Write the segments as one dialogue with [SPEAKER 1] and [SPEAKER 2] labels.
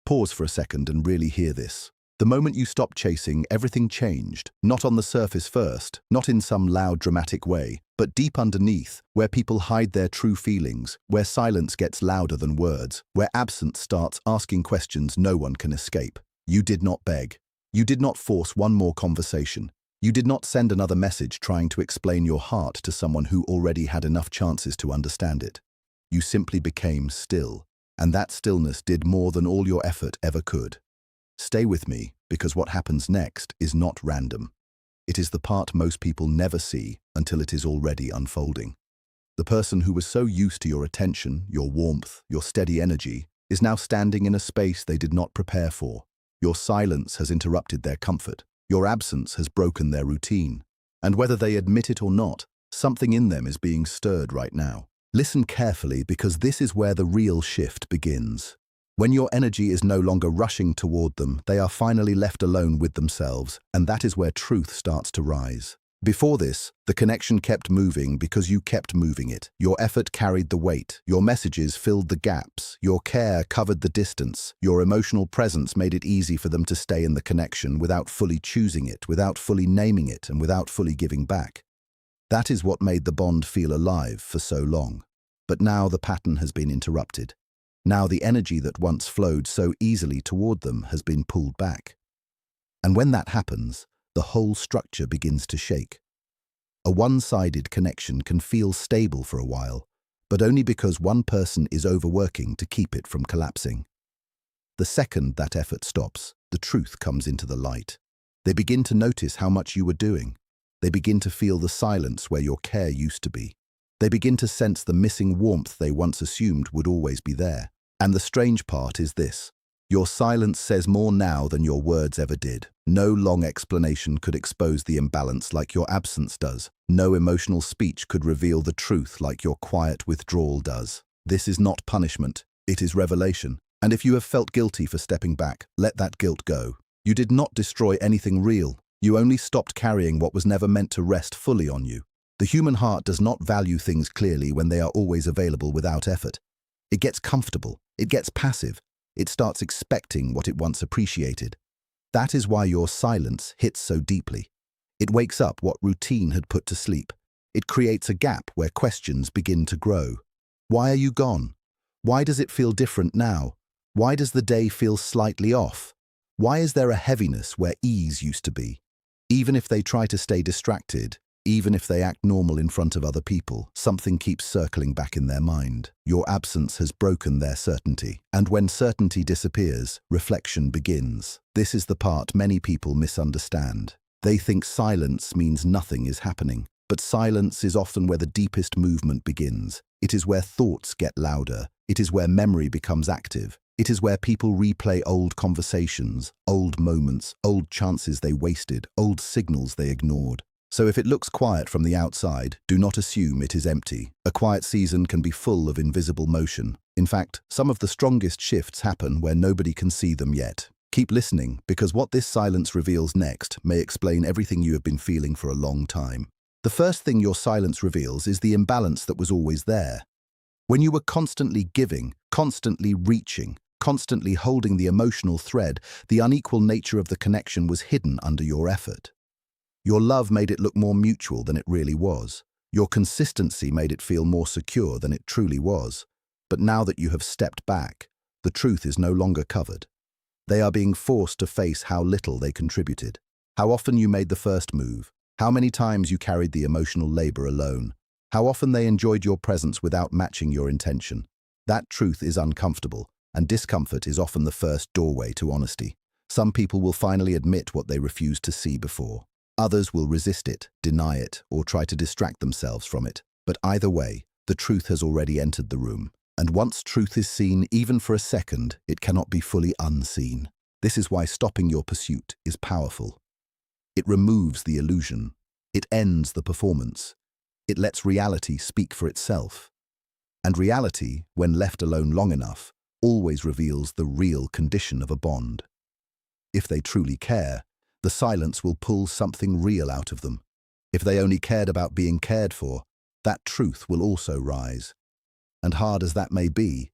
[SPEAKER 1] Pause for a second and really hear this. The moment you stopped chasing, everything changed. Not on the surface first, not in some loud, dramatic way, but deep underneath, where people hide their true feelings, where silence gets louder than words, where absence starts asking questions no one can escape. You did not beg. You did not force one more conversation. You did not send another message trying to explain your heart to someone who already had enough chances to understand it. You simply became still, and that stillness did more than all your effort ever could. Stay with me, because what happens next is not random. It is the part most people never see until it is already unfolding. The person who was so used to your attention, your warmth, your steady energy, is now standing in a space they did not prepare for. Your silence has interrupted their comfort. Your absence has broken their routine. And whether they admit it or not, something in them is being stirred right now. Listen carefully, because this is where the real shift begins. When your energy is no longer rushing toward them, they are finally left alone with themselves, and that is where truth starts to rise. Before this, the connection kept moving because you kept moving it. Your effort carried the weight, your messages filled the gaps, your care covered the distance, your emotional presence made it easy for them to stay in the connection without fully choosing it, without fully naming it, and without fully giving back. That is what made the bond feel alive for so long. But now the pattern has been interrupted. Now the energy that once flowed so easily toward them has been pulled back. And when that happens, the whole structure begins to shake. A one-sided connection can feel stable for a while, but only because one person is overworking to keep it from collapsing. The second that effort stops, the truth comes into the light. They begin to notice how much you were doing. They begin to feel the silence where your care used to be. They begin to sense the missing warmth they once assumed would always be there. And the strange part is this: your silence says more now than your words ever did. No long explanation could expose the imbalance like your absence does. No emotional speech could reveal the truth like your quiet withdrawal does. This is not punishment, it is revelation. And if you have felt guilty for stepping back, let that guilt go. You did not destroy anything real. You only stopped carrying what was never meant to rest fully on you. The human heart does not value things clearly when they are always available without effort. It gets comfortable, it gets passive, it starts expecting what it once appreciated. That is why your silence hits so deeply. It wakes up what routine had put to sleep. It creates a gap where questions begin to grow. Why are you gone? Why does it feel different now? Why does the day feel slightly off? Why is there a heaviness where ease used to be? Even if they try to stay distracted, even if they act normal in front of other people, something keeps circling back in their mind. Your absence has broken their certainty. And when certainty disappears, reflection begins. This is the part many people misunderstand. They think silence means nothing is happening. But silence is often where the deepest movement begins. It is where thoughts get louder. It is where memory becomes active. It is where people replay old conversations, old moments, old chances they wasted, old signals they ignored. So if it looks quiet from the outside, do not assume it is empty. A quiet season can be full of invisible motion. In fact, some of the strongest shifts happen where nobody can see them yet. Keep listening, because what this silence reveals next may explain everything you have been feeling for a long time. The first thing your silence reveals is the imbalance that was always there. When you were constantly giving, constantly reaching, constantly holding the emotional thread, the unequal nature of the connection was hidden under your effort. Your love made it look more mutual than it really was. Your consistency made it feel more secure than it truly was. But now that you have stepped back, the truth is no longer covered. They are being forced to face how little they contributed, how often you made the first move, how many times you carried the emotional labor alone, how often they enjoyed your presence without matching your intention. That truth is uncomfortable, and discomfort is often the first doorway to honesty. Some people will finally admit what they refused to see before. Others will resist it, deny it, or try to distract themselves from it. But either way, the truth has already entered the room. And once truth is seen, even for a second, it cannot be fully unseen. This is why stopping your pursuit is powerful. It removes the illusion. It ends the performance. It lets reality speak for itself. And reality, when left alone long enough, always reveals the real condition of a bond. If they truly care, the silence will pull something real out of them. If they only cared about being cared for, that truth will also rise. And hard as that may be,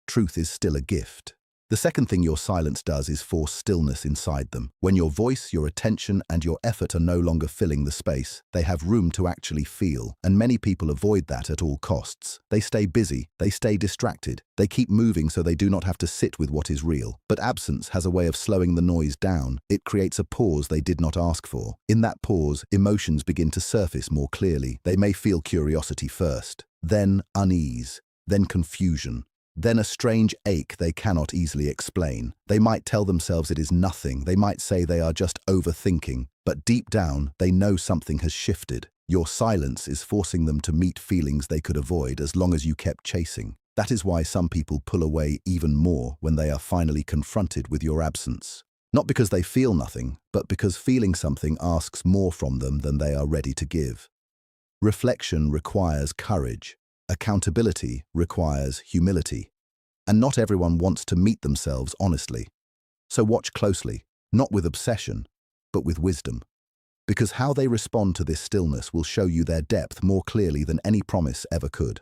[SPEAKER 1] truth is still a gift. The second thing your silence does is force stillness inside them. When your voice, your attention, and your effort are no longer filling the space, they have room to actually feel, and many people avoid that at all costs. They stay busy, they stay distracted, they keep moving so they do not have to sit with what is real. But absence has a way of slowing the noise down. It creates a pause they did not ask for. In that pause, emotions begin to surface more clearly. They may feel curiosity first, then unease, then confusion, then a strange ache they cannot easily explain. They might tell themselves it is nothing. They might say they are just overthinking. But deep down, they know something has shifted. Your silence is forcing them to meet feelings they could avoid as long as you kept chasing. That is why some people pull away even more when they are finally confronted with your absence. Not because they feel nothing, but because feeling something asks more from them than they are ready to give. Reflection requires courage. Accountability requires humility, and not everyone wants to meet themselves honestly. So watch closely, not with obsession, but with wisdom. Because how they respond to this stillness will show you their depth more clearly than any promise ever could.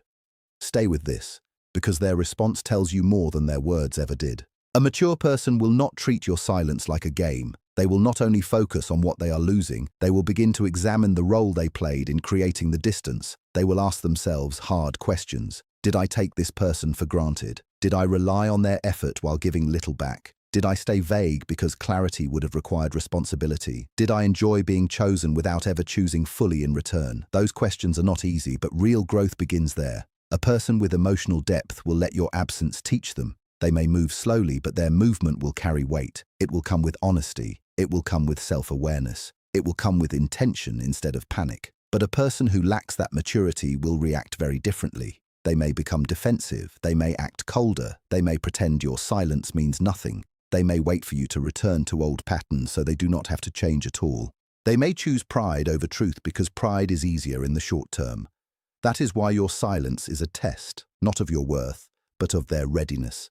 [SPEAKER 1] Stay with this, because their response tells you more than their words ever did. A mature person will not treat your silence like a game. They will not only focus on what they are losing, they will begin to examine the role they played in creating the distance. They will ask themselves hard questions. Did I take this person for granted? Did I rely on their effort while giving little back? Did I stay vague because clarity would have required responsibility? Did I enjoy being chosen without ever choosing fully in return? Those questions are not easy, but real growth begins there. A person with emotional depth will let your absence teach them. They may move slowly, but their movement will carry weight. It will come with honesty. It will come with self-awareness. It will come with intention instead of panic. But a person who lacks that maturity will react very differently. They may become defensive. They may act colder. They may pretend your silence means nothing. They may wait for you to return to old patterns so they do not have to change at all. They may choose pride over truth because pride is easier in the short term. That is why your silence is a test, not of your worth, but of their readiness.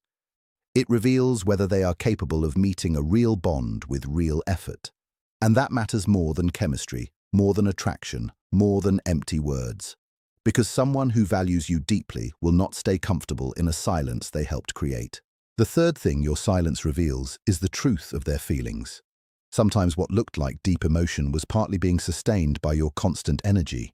[SPEAKER 1] It reveals whether they are capable of meeting a real bond with real effort. And that matters more than chemistry, more than attraction, more than empty words. Because someone who values you deeply will not stay comfortable in a silence they helped create. The third thing your silence reveals is the truth of their feelings. Sometimes what looked like deep emotion was partly being sustained by your constant energy.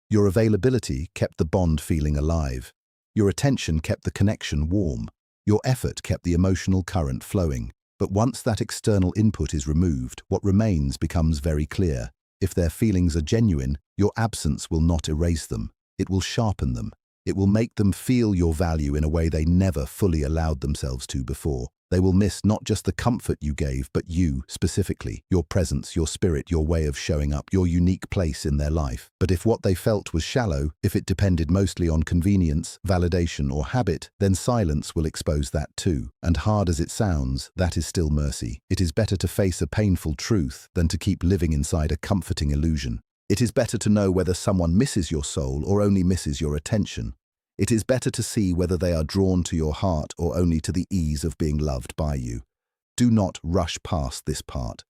[SPEAKER 1] Your availability kept the bond feeling alive. Your attention kept the connection warm. Your effort kept the emotional current flowing. But once that external input is removed, what remains becomes very clear. If their feelings are genuine, your absence will not erase them. It will sharpen them. It will make them feel your value in a way they never fully allowed themselves to before. They will miss not just the comfort you gave, but you, specifically, your presence, your spirit, your way of showing up, your unique place in their life. But if what they felt was shallow, if it depended mostly on convenience, validation, or habit, then silence will expose that too. And hard as it sounds, that is still mercy. It is better to face a painful truth than to keep living inside a comforting illusion. It is better to know whether someone misses your soul or only misses your attention. It is better to see whether they are drawn to your heart or only to the ease of being loved by you. Do not rush past this part.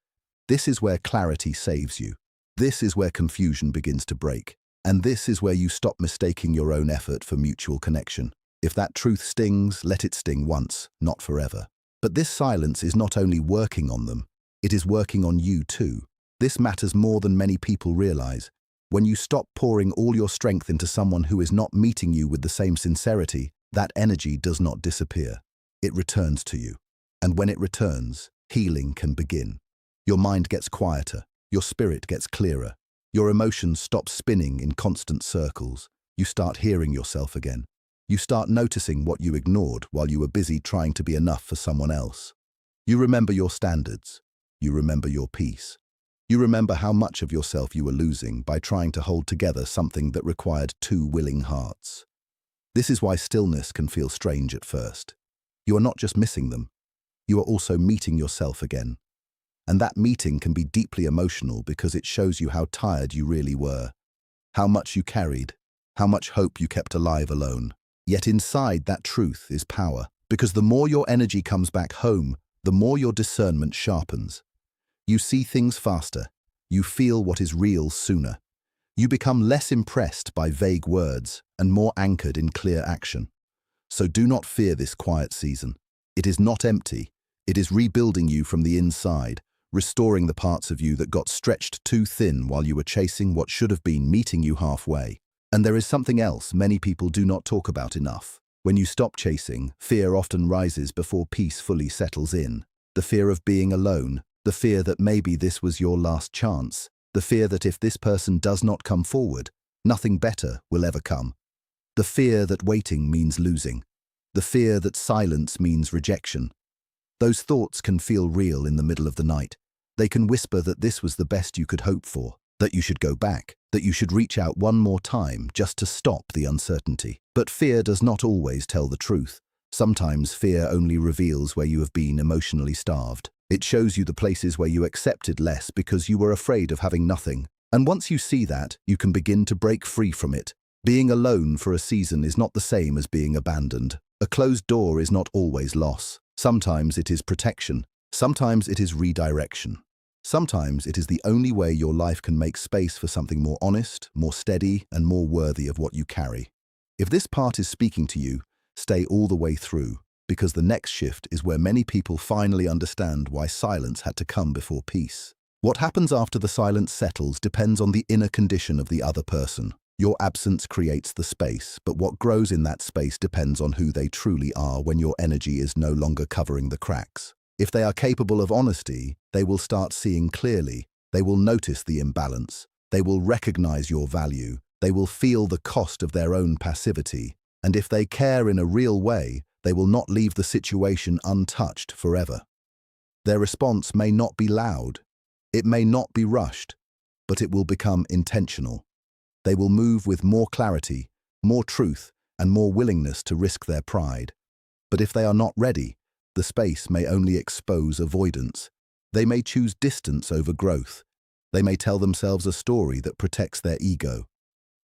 [SPEAKER 1] This is where clarity saves you. This is where confusion begins to break. And this is where you stop mistaking your own effort for mutual connection. If that truth stings, let it sting once, not forever. But this silence is not only working on them, it is working on you too. This matters more than many people realize. When you stop pouring all your strength into someone who is not meeting you with the same sincerity, that energy does not disappear. It returns to you. And when it returns, healing can begin. Your mind gets quieter. Your spirit gets clearer. Your emotions stop spinning in constant circles. You start hearing yourself again. You start noticing what you ignored while you were busy trying to be enough for someone else. You remember your standards. You remember your peace. You remember how much of yourself you were losing by trying to hold together something that required two willing hearts. This is why stillness can feel strange at first. You are not just missing them, you are also meeting yourself again. And that meeting can be deeply emotional because it shows you how tired you really were, how much you carried, how much hope you kept alive alone. Yet inside that truth is power, because the more your energy comes back home, the more your discernment sharpens. You see things faster. You feel what is real sooner. You become less impressed by vague words and more anchored in clear action. So do not fear this quiet season. It is not empty. It is rebuilding you from the inside, restoring the parts of you that got stretched too thin while you were chasing what should have been meeting you halfway. And there is something else many people do not talk about enough. When you stop chasing, fear often rises before peace fully settles in. The fear of being alone, the fear that maybe this was your last chance, the fear that if this person does not come forward, nothing better will ever come. The fear that waiting means losing. The fear that silence means rejection. Those thoughts can feel real in the middle of the night. They can whisper that this was the best you could hope for, that you should go back, that you should reach out one more time just to stop the uncertainty. But fear does not always tell the truth. Sometimes fear only reveals where you have been emotionally starved. It shows you the places where you accepted less because you were afraid of having nothing. And once you see that, you can begin to break free from it. Being alone for a season is not the same as being abandoned. A closed door is not always loss. Sometimes it is protection. Sometimes it is redirection. Sometimes it is the only way your life can make space for something more honest, more steady, and more worthy of what you carry. If this part is speaking to you, stay all the way through, because the next shift is where many people finally understand why silence had to come before peace. What happens after the silence settles depends on the inner condition of the other person. Your absence creates the space, but what grows in that space depends on who they truly are when your energy is no longer covering the cracks. If they are capable of honesty, they will start seeing clearly. They will notice the imbalance. They will recognize your value. They will feel the cost of their own passivity. And if they care in a real way, they will not leave the situation untouched forever. Their response may not be loud. It may not be rushed, but it will become intentional. They will move with more clarity, more truth, and more willingness to risk their pride. But if they are not ready, the space may only expose avoidance. They may choose distance over growth. They may tell themselves a story that protects their ego.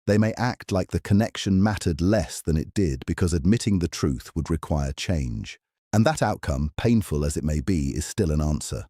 [SPEAKER 1] They may act like the connection mattered less than it did because admitting the truth would require change. And that outcome, painful as it may be, is still an answer.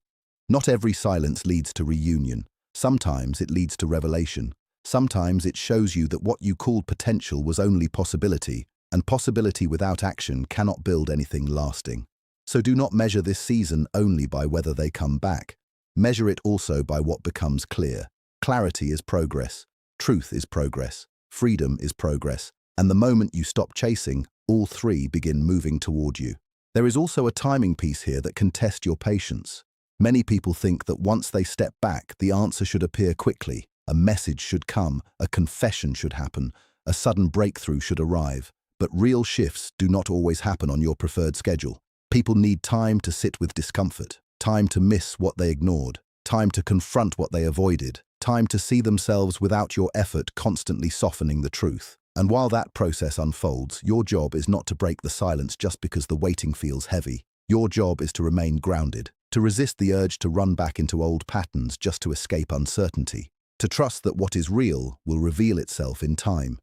[SPEAKER 1] Not every silence leads to reunion. Sometimes it leads to revelation. Sometimes it shows you that what you called potential was only possibility, and possibility without action cannot build anything lasting. So do not measure this season only by whether they come back. Measure it also by what becomes clear. Clarity is progress. Truth is progress. Freedom is progress. And the moment you stop chasing, all three begin moving toward you. There is also a timing piece here that can test your patience. Many people think that once they step back, the answer should appear quickly. A message should come, a confession should happen, a sudden breakthrough should arrive. But real shifts do not always happen on your preferred schedule. People need time to sit with discomfort, time to miss what they ignored, time to confront what they avoided, time to see themselves without your effort constantly softening the truth. And while that process unfolds, your job is not to break the silence just because the waiting feels heavy. Your job is to remain grounded, to resist the urge to run back into old patterns just to escape uncertainty. To trust that what is real will reveal itself in time.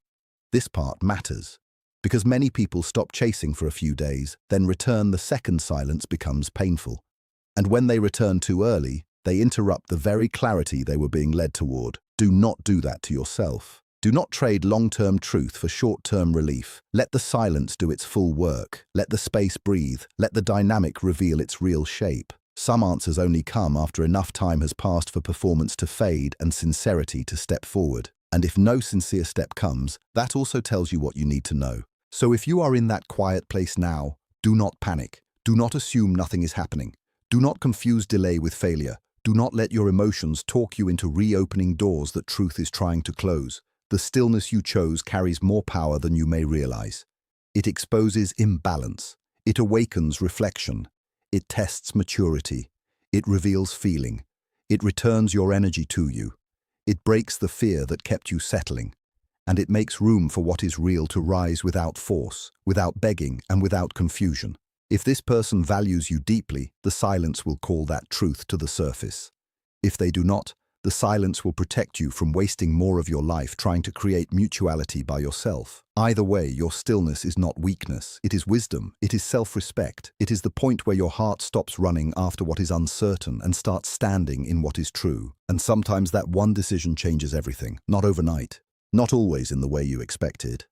[SPEAKER 1] This part matters, because many people stop chasing for a few days, then return. The second silence becomes painful. And when they return too early, they interrupt the very clarity they were being led toward. Do not do that to yourself. Do not trade long-term truth for short-term relief. Let the silence do its full work. Let the space breathe. Let the dynamic reveal its real shape. Some answers only come after enough time has passed for performance to fade and sincerity to step forward. And if no sincere step comes, that also tells you what you need to know. So if you are in that quiet place now, do not panic. Do not assume nothing is happening. Do not confuse delay with failure. Do not let your emotions talk you into reopening doors that truth is trying to close. The stillness you chose carries more power than you may realize. It exposes imbalance. It awakens reflection. It tests maturity. It reveals feeling. It returns your energy to you. It breaks the fear that kept you settling. And it makes room for what is real to rise without force, without begging, and without confusion. If this person values you deeply, the silence will call that truth to the surface. If they do not, the silence will protect you from wasting more of your life trying to create mutuality by yourself. Either way, your stillness is not weakness. It is wisdom. It is self-respect. It is the point where your heart stops running after what is uncertain and starts standing in what is true. And sometimes that one decision changes everything, not overnight, not always in the way you expected,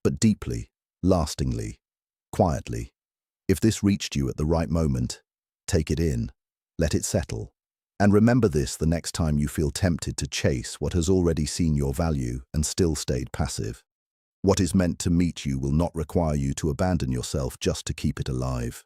[SPEAKER 1] but deeply, lastingly, quietly. If this reached you at the right moment, take it in, let it settle. And remember this the next time you feel tempted to chase what has already seen your value and still stayed passive. What is meant to meet you will not require you to abandon yourself just to keep it alive.